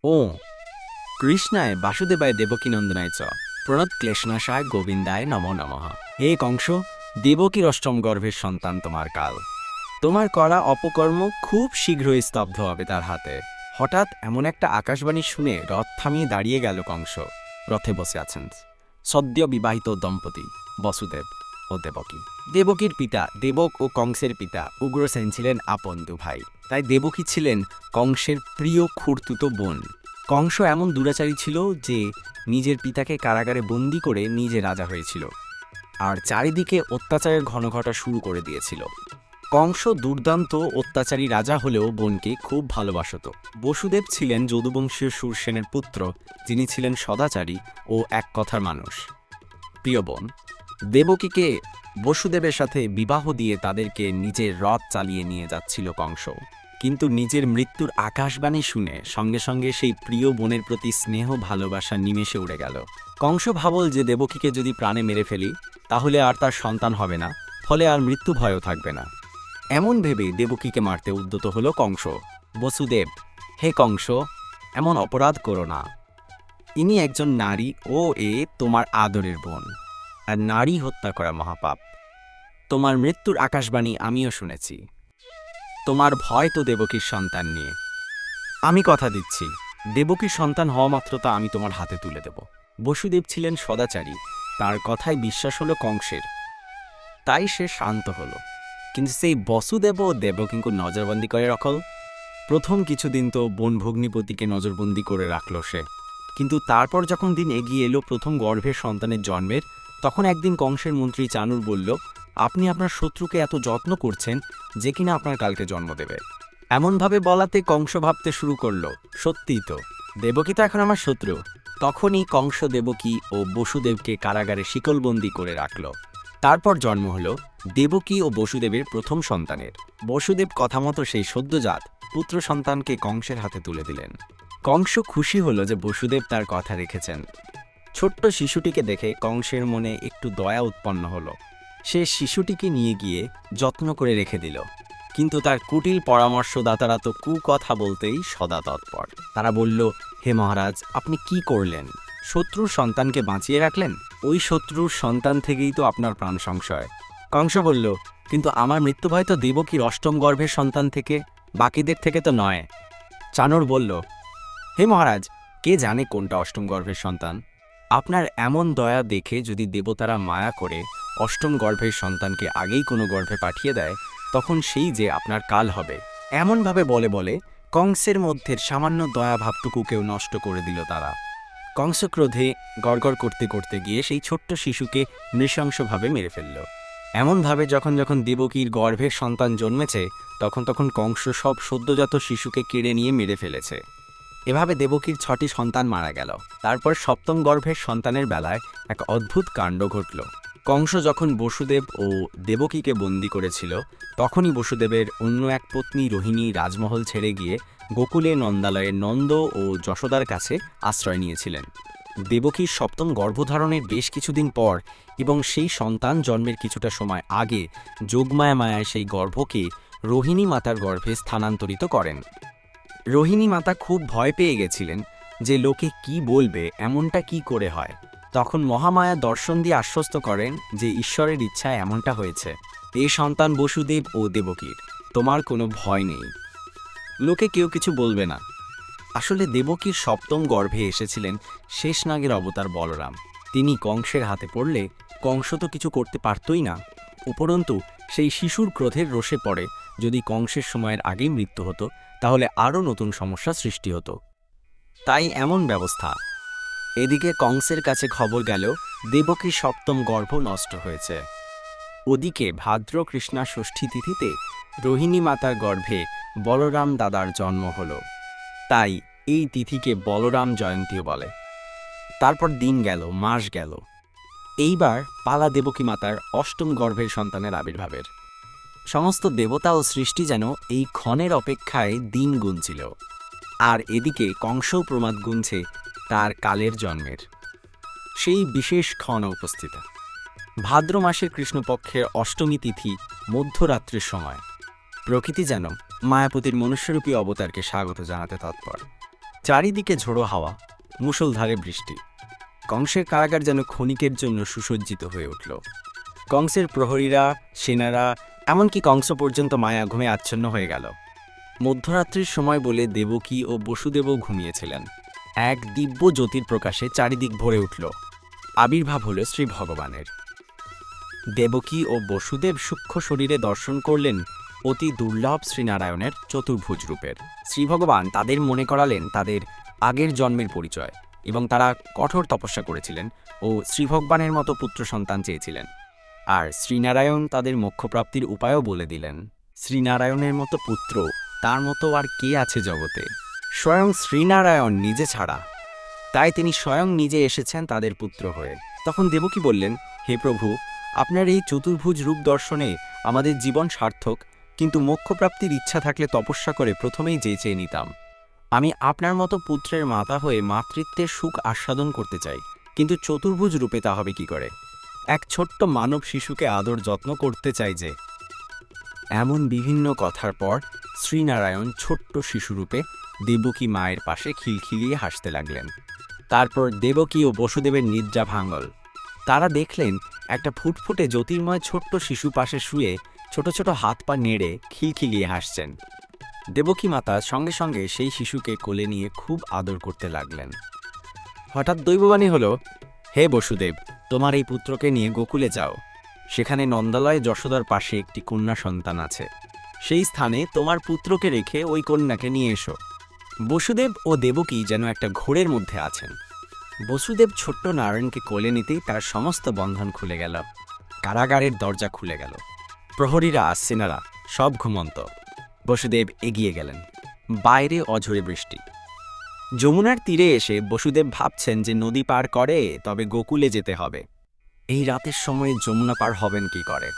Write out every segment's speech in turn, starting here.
ও কৃষ্ণায় বাসুদেবায় দেবকীনন্দনায় চ প্রণত ক্লেশনাশায় গোবিন্দায় নমো নমঃ। হে কংস, দেবকীর অষ্টম গর্ভের সন্তান তোমার কাল। তোমার করা অপকর্ম খুব শীঘ্রই স্তব্ধ হবে তার হাতে। হঠাৎ এমন একটা আকাশবাণী শুনে রথ থামিয়ে দাঁড়িয়ে গেল কংস। রথে বসে আছেন সদ্য বিবাহিত দম্পতি বসুদেব ও দেবকী। দেবকীর পিতা দেবক ও কংসের পিতা উগ্রসেন ছিলেন আপন দুভাই, তাই দেবকী ছিলেন কংসের প্রিয় খুড়তুতো বোন। কংস এমন দুরাচারী ছিল যে নিজের পিতাকে কারাগারে বন্দি করে নিজে রাজা হয়েছিল, আর চারিদিকে অত্যাচারের ঘনঘটা শুরু করে দিয়েছিল। কংস দুর্দান্ত অত্যাচারী রাজা হলেও বোনকে খুব ভালোবাসত। বসুদেব ছিলেন যদুবংশীয় শূরসেনের পুত্র, যিনি ছিলেন সদাচারী ও এক কথার মানুষ। প্রিয় বোন দেবকীকে বসুদেবের সাথে বিবাহ দিয়ে তাদেরকে নিজের রথ চালিয়ে নিয়ে যাচ্ছিল কংস, কিন্তু নিজের মৃত্যুর আকাশবাণী শুনে সঙ্গে সঙ্গে সেই প্রিয় বোনের প্রতি স্নেহ ভালোবাসা নিমেষে উড়ে গেল। কংস ভাবল যে দেবকীকে যদি প্রাণে মেরে ফেলি তাহলে আর তার সন্তান হবে না, ফলে আর মৃত্যু ভয়ও থাকবে না। এমন ভেবে দেবকীকে মারতে উদ্যত হল কংস। বসুদেব, হে কংস, এমন অপরাধ করো না। ইনি একজন নারী ও এ তোমার আদরের বোন, আর নারী হত্যা করা মহাপাপ। তোমার মৃত্যুর আকাশবাণী আমিও শুনেছি। তোমার ভয় তো দেবকীর সন্তান নিয়ে। আমি কথা দিচ্ছি, দেবকীর সন্তান হওয়া মাত্র তা আমি তোমার হাতে তুলে দেব। বসুদেব ছিলেন সদাচারী, তার কথায় বিশ্বাস হলো কংসের, তাই সে শান্ত হলো। কিন্তু সেই বসুদেব ও দেবকীকে নজরবন্দি করে রাখল। প্রথম কিছুদিন তো বোন ভগ্নিপতিকে নজরবন্দি করে রাখল সে, কিন্তু তারপর যখন দিন এগিয়ে এলো প্রথম গর্ভের সন্তানের জন্মের, তখন একদিন কংসের মন্ত্রী চানুর বলল, আপনি আপনার শত্রুকে এত যত্ন করছেন যে কিনা আপনার কালকে জন্ম দেবে। এমনভাবে বলাতে কংস ভাবতে শুরু করলো, সত্যিই তো, দেবকী তো এখন আমার শত্রু। তখনই কংস দেবকী ও বসুদেবকে কারাগারে শিকলবন্দি করে রাখল। তারপর জন্ম হলো দেবকী ও বসুদেবের প্রথম সন্তানের। বসুদেব কথামতো সেই সদ্যজাত পুত্র সন্তানকে কংসের হাতে তুলে দিলেন। কংস খুশি হলো যে বসুদেব তার কথা রেখেছেন। ছোট্ট শিশুটিকে দেখে কংসের মনে একটু দয়া উৎপন্ন হলো। সে শিশুটিকে নিয়ে গিয়ে যত্ন করে রেখে দিল। কিন্তু তার কুটিল পরামর্শদাতারা তো কুকথা বলতেই সদা তৎপর। তারা বলল, হে মহারাজ, আপনি কি করলেন? শত্রুর সন্তানকে বাঁচিয়ে রাখলেন। ওই শত্রুর সন্তান থেকেই তো আপনার প্রাণ সংশয়। কংস বলল, কিন্তু আমার মৃত্যু ভয় তো দেবকীর অষ্টম গর্ভের সন্তান থেকে, বাকিদের থেকে তো নয়। চাণর বলল, হে মহারাজ, কে জানে কোনটা অষ্টম গর্ভের সন্তান? আপনার এমন দয়া দেখে যদি দেবতারা মায়া করে অষ্টম গর্ভের সন্তানকে আগেই কোনো গর্ভে পাঠিয়ে দেয়, তখন সেই যে আপনার কাল হবে। এমনভাবে বলে বলে কংসের মধ্যের সামান্য দয়া ভাবটুকুকেও নষ্ট করে দিল তারা। কংস ক্রোধে গড়গড় করতে করতে গিয়ে সেই ছোট্ট শিশুকে নৃশংসভাবে মেরে ফেলল। এমনভাবে যখন যখন দেবকীর গর্ভের সন্তান জন্মেছে, তখন তখন কংস সব সদ্যজাত শিশুকে কেড়ে নিয়ে মেরে ফেলেছে। এভাবে দেবকীর 6টি সন্তান মারা গেল। তারপর সপ্তম গর্ভের সন্তানের বেলায় এক অদ্ভুত কাণ্ড ঘটল। কংস যখন বসুদেব ও দেবকীকে বন্দী করেছিল, তখনই বসুদেবের অন্য এক পত্নী রোহিণী রাজমহল ছেড়ে গিয়ে গোকুলে নন্দালয়ে নন্দ ও যশোদার কাছে আশ্রয় নিয়েছিলেন। দেবকীর সপ্তম গর্ভধারণের বেশ কিছুদিন পর এবং সেই সন্তান জন্মের কিছুটা সময় আগে যোগমায়া মায়ায় সেই গর্ভকে রোহিণী মাতার গর্ভে স্থানান্তরিত করেন। রোহিণী মাতা খুব ভয় পেয়ে গেছিলেন যে লোকে কি বলবে, এমনটা কি করে হয়। তখন মহামায়া দর্শন দিয়ে আশ্বস্ত করেন যে ঈশ্বরের ইচ্ছায় এমনটা হয়েছে। এই সন্তান বসুদেব ও দেবকীর, তোমার কোনো ভয় নেই, লোকে কেউ কিছু বলবে না। আসলে দেবকীর সপ্তম গর্ভে এসেছিলেন শেষনাগের অবতার বলরাম। তিনি কংসের হাতে পড়লে কংস তো কিছু করতে পারতই না, উপরন্তু সেই শিশুর ক্রোধের রোষে পড়ে যদি কংসের সময়ের আগেই মৃত্যু হতো, তাহলে আরও নতুন সমস্যা সৃষ্টি হতো। তাই এমন ব্যবস্থা। এদিকে কংসের কাছে খবর গেল দেবকীর সপ্তম গর্ভ নষ্ট হয়েছে। ওদিকে ভাদ্র কৃষ্ণা ষষ্ঠী তিথিতে রোহিণী মাতার গর্ভে বলরাম দাদার জন্ম হল, তাই এই তিথিকে বলরাম জয়ন্তীও বলে। তারপর দিন গেল, মাস গেল। এইবার পালা দেবকী মাতার অষ্টম গর্ভের সন্তানের আবির্ভাবের। সমস্ত দেবতা ও সৃষ্টি যেন এই ক্ষণের অপেক্ষায় দিন গুনছিল, আর এদিকে কংসও প্রমাদ গুনছে তার কালের জন্মের। সেই বিশেষ ক্ষণ উপস্থিত ভাদ্র মাসের কৃষ্ণপক্ষের অষ্টমী তিথি মধ্যরাত্রির সময়। প্রকৃতি যেন মায়াপতির মনুষ্যরূপী অবতারকে স্বাগত জানাতে তৎপর। চারিদিকে ঝোড়ো হাওয়া, মুষলধারে বৃষ্টি। কংসের কারাগার যেন ক্ষণিকের জন্য সুসজ্জিত হয়ে উঠল। কংসের প্রহরীরা, সেনারা, এমনকি কংস পর্যন্ত মায়া ঘুমে আচ্ছন্ন হয়ে গেল। মধ্যরাত্রির সময় বলে দেবকী ও বসুদেবও ঘুমিয়েছিলেন। এক দিব্য জ্যোতির প্রকাশে চারিদিক ভরে উঠল। আবির্ভাব হল শ্রী ভগবানের। দেবকী ও বসুদেব সূক্ষ্ম শরীরে দর্শন করলেন অতি দুর্লভ শ্রীনারায়ণের চতুর্ভুজ রূপের। শ্রীভগবান তাদের মনে করালেন তাদের আগের জন্মের পরিচয়, এবং তারা কঠোর তপস্যা করেছিলেন ও শ্রীভগবানের মতো পুত্র সন্তান চেয়েছিলেন। আর শ্রীনারায়ণ তাদের মোক্ষপ্রাপ্তির উপায়ও বলে দিলেন। শ্রীনারায়ণের মতো পুত্র, তার মতো আর কে আছে জগতে? স্বয়ং শ্রীনারায়ণ নিজে ছাড়া। তাই তিনি স্বয়ং নিজে এসেছেন তাদের পুত্র হয়ে। তখন দেবকী বললেন, হে প্রভু, আপনার এই চতুর্ভুজ রূপ দর্শনে আমাদের জীবন সার্থক, কিন্তু মোক্ষপ্রাপ্তির ইচ্ছা থাকলে তপস্যা করে প্রথমেই চেয়ে নিতাম। আমি আপনার মতো পুত্রের মাতা হয়ে মাতৃত্বের সুখ আস্বাদন করতে চাই, কিন্তু চতুর্ভুজ রূপে তা হবে কি করে? এক ছোট্ট মানব শিশুকে আদর যত্ন করতে চাই যে। এমন বিভিন্ন কথার পর শ্রীনারায়ণ ছোট্ট শিশুরূপে দেবকী মায়ের পাশে খিলখিলিয়ে হাসতে লাগলেন। তারপর দেবকী ও বসুদেবের নিদ্রা ভাঙল। তারা দেখলেন একটা ফুটফুটে জ্যোতির্ময় ছোট্ট শিশু পাশে শুয়ে ছোট ছোট হাত পা নেড়ে খিলখিলিয়ে হাসছেন। দেবকী মাতা সঙ্গে সঙ্গে সেই শিশুকে কোলে নিয়ে খুব আদর করতে লাগলেন। হঠাৎ দৈববাণী হল, হে বসুদেব, তোমার এই পুত্রকে নিয়ে গোকুলে যাও। সেখানে নন্দালয়ে যশোদার পাশে একটি কন্যা সন্তান আছে। সেই স্থানে তোমার পুত্রকে রেখে ওই কন্যাকে নিয়ে এসো। বসুদেব ও দেবকী যেন একটা ঘোরের মধ্যে আছেন। বসুদেব ছোট্ট নারায়ণকে কোলে নিতেই তার সমস্ত বন্ধন খুলে গেল। কারাগারের দরজা খুলে গেল। প্রহরীরা, সেনারা সব ঘুমন্ত। বসুদেব এগিয়ে গেলেন। বাইরে অঝোরে বৃষ্টি। যমুনার তীরে এসে বসুদেব ভাবছেন যে নদী পার করে তবে গোকুলে যেতে হবে। এই রাতের সময়ে যমুনা পার হবেন কি করে?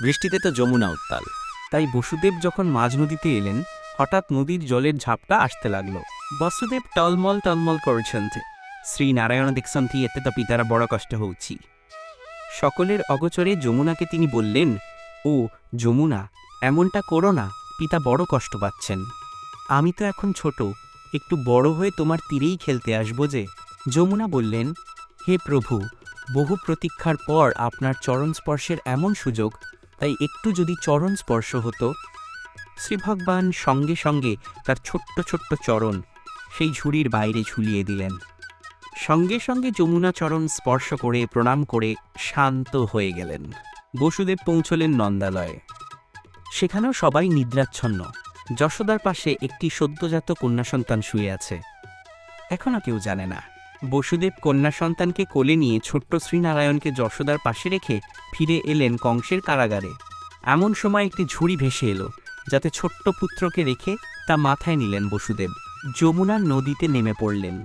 বৃষ্টিতে তো যমুনা উত্তাল। তাই বসুদেব যখন মাঝ নদীতে এলেন, হঠাৎ নদীর জলের ঝাপটা আসতে লাগলো। বসুদেব টলমল টলমল করছেন। শ্রীনারায়ণ দেখছেন এতে তো পিতারা বড় কষ্ট হচ্ছি। সকলের অগোচরে যমুনাকে তিনি বললেন, ও যমুনা, এমনটা করো না, পিতা বড় কষ্ট পাচ্ছেন। আমি তো এখন ছোট, একটু বড় হয়ে তোমার তীরেই খেলতে আসবো যে। যমুনা বললেন, হে প্রভু, বহু প্রতীক্ষার পর আপনার চরণ স্পর্শের এমন সুযোগ, তাই একটু যদি চরণ স্পর্শ হতো। শ্রীভগবান সঙ্গে সঙ্গে তার ছোট্ট ছোট্ট চরণ সেই ঝুড়ির বাইরে ঝুলিয়ে দিলেন। সঙ্গে সঙ্গে যমুনা চরণ স্পর্শ করে প্রণাম করে শান্ত হয়ে গেলেন। বসুদেব পৌঁছলেন নন্দালয়ে। সেখানেও সবাই নিদ্রাচ্ছন্ন। যশোদার পাশে একটি সদ্যজাত কন্যা সন্তান শুয়ে আছে। এখনও কেউ জানে না। বসুদেব কন্যা সন্তানকে কোলে নিয়ে ছোট্ট শ্রীনারায়ণকে যশোদার পাশে রেখে ফিরে এলেন কংসের কারাগারে। এমন সময় একটি ঝুড়ি ভেসে এলো, যাতে ছোট্ট পুত্রকে রেখে তা মাথায় নিলেন বসুদেব। যমুনার নদীতে নেমে পড়লেন।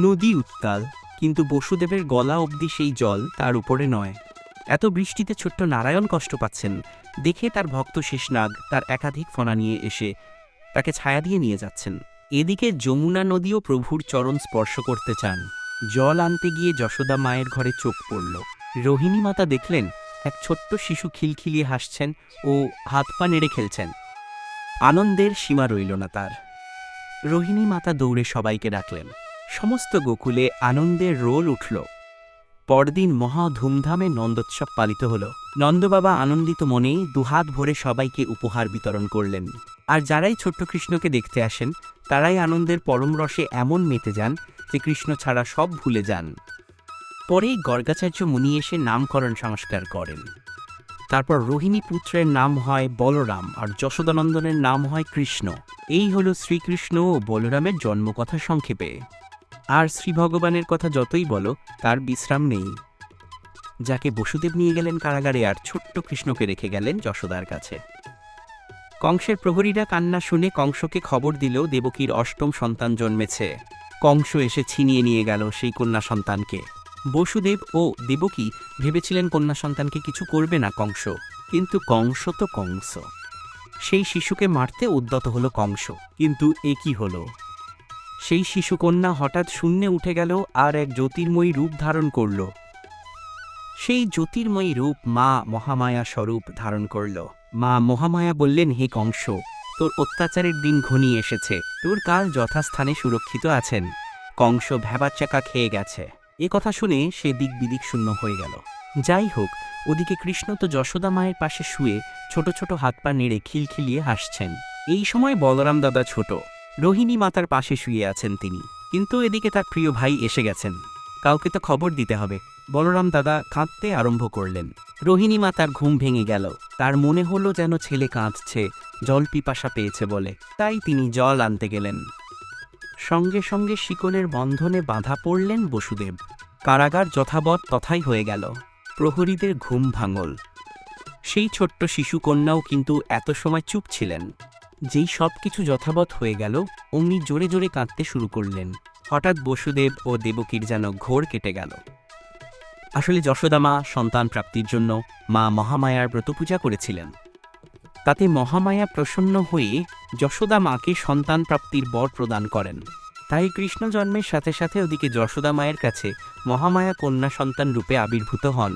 নদী উত্তাল, কিন্তু বসুদেবের গলা অবধি সেই জল তার উপরে নয়। এত বৃষ্টিতে ছোট্ট নারায়ণ কষ্ট পাচ্ছেন দেখে তার ভক্ত শেষনাগ তার একাধিক ফনা নিয়ে এসে তাকে ছায়া দিয়ে নিয়ে যাচ্ছেন। এদিকে যমুনা নদীও প্রভুর চরণ স্পর্শ করতে চান। জল আনতে গিয়ে যশোদা মায়ের ঘরে চোখ পড়ল। রোহিণী মাতা দেখলেন এক ছোট্ট শিশু খিলখিলিয়ে হাসছেন ও হাত পা নেড়ে খেলছেন। আনন্দের সীমা রইল না তার। রোহিণী মাতা দৌড়ে সবাইকে ডাকলেন। সমস্ত গোকুলে আনন্দের রোল উঠল। পরদিন মহা ধুমধামে নন্দোৎসব পালিত হল। নন্দবাবা আনন্দিত মনে দুহাত ভরে সবাইকে উপহার বিতরণ করলেন। আর যারাই ছোট্ট কৃষ্ণকে দেখতে আসেন, তারাই আনন্দের পরম রসে এমন মেতে যান যে কৃষ্ণ ছাড়া সব ভুলে যান। পরেই গর্গাচার্য মুনি এসে নামকরণ সংস্কার করেন। তারপর রোহিণী পুত্রের নাম হয় বলরাম আর যশোদানন্দনের নাম হয় কৃষ্ণ। এই হল শ্রীকৃষ্ণ ও বলরামের জন্মকথা সংক্ষেপে। আর শ্রী ভগবানের কথা যতই বলো তার বিশ্রাম নেই। যাকে বসুদেব নিয়ে গেলেন কারাগারে আর ছোট্ট কৃষ্ণকে রেখে গেলেন যশোদার কাছে। কংসের প্রহরীরা কান্না শুনে কংসকে খবর দিল দেবকীর অষ্টম সন্তান জন্মেছে। কংস এসে ছিনিয়ে নিয়ে গেল সেই কন্যা সন্তানকে। বসুদেব ও দেবকী ভেবেছিলেন কন্যা সন্তানকে কিছু করবে না কংস, কিন্তু কংস তো কংস। সেই শিশুকে মারতে উদ্যত হলো কংস, কিন্তু এ কি হলো? সেই শিশুকন্যা হঠাৎ শূন্যে উঠে গেল আর এক জ্যোতির্ময়ী রূপ ধারণ করল। সেই জ্যোতির্ময়ী রূপ মা মহামায়া স্বরূপ ধারণ করল। মা মহামায়া বললেন, হে কংস, তোর অত্যাচারের দিন ঘনিয়ে এসেছে, তোর কাল যথাস্থানে সুরক্ষিত আছেন। কংস ভ্যাবাচ্চাকা খেয়ে গেছে। এ কথা শুনে সে দিক বিদিক শূন্য হয়ে গেল। যাই হোক, ওদিকে কৃষ্ণ তো যশোদা মায়ের পাশে শুয়ে ছোট ছোট হাত পা নেড়ে খিলখিলিয়ে হাসছেন। এই সময় বলরাম দাদা ছোট, রোহিণী মাতার পাশে শুয়ে আছেন তিনি। কিন্তু এদিকে তার প্রিয় ভাই এসে গেছেন, কাউকে তো খবর দিতে হবে। বলরাম দাদা কাঁদতে আরম্ভ করলেন। রোহিণী মাতার ঘুম ভেঙে গেল। তার মনে হলো যেন ছেলে কাঁদছে, জল পিপাসা পেয়েছে বলে। তাই তিনি জল আনতে গেলেন। সঙ্গে সঙ্গে শিকলের বন্ধনে বাঁধা পড়লেন বসুদেব। কারাগার যথাবৎ তথাই হয়ে গেল। প্রহরীদের ঘুম ভাঙল। সেই ছোট্ট শিশুকন্যাও কিন্তু এত সময় চুপ ছিলেন। যেই সব কিছু যথাবৎ হয়ে গেল, অমনি জোরে জোরে কাঁদতে শুরু করলেন। হঠাৎ বসুদেব ও দেবকীর যেন ঘোর কেটে গেল। আসলে যশোদা মা সন্তান প্রাপ্তির জন্য মা মহামায়ার ব্রতপূজা করেছিলেন। তাতে মহামায়া প্রসন্ন হয়ে যশোদা মাকে সন্তান প্রাপ্তির বর প্রদান করেন। তাই কৃষ্ণ জন্মের সাথে সাথে ওদিকে যশোদা মায়ের কাছে মহামায়া কন্যা সন্তান রূপে আবির্ভূত হন।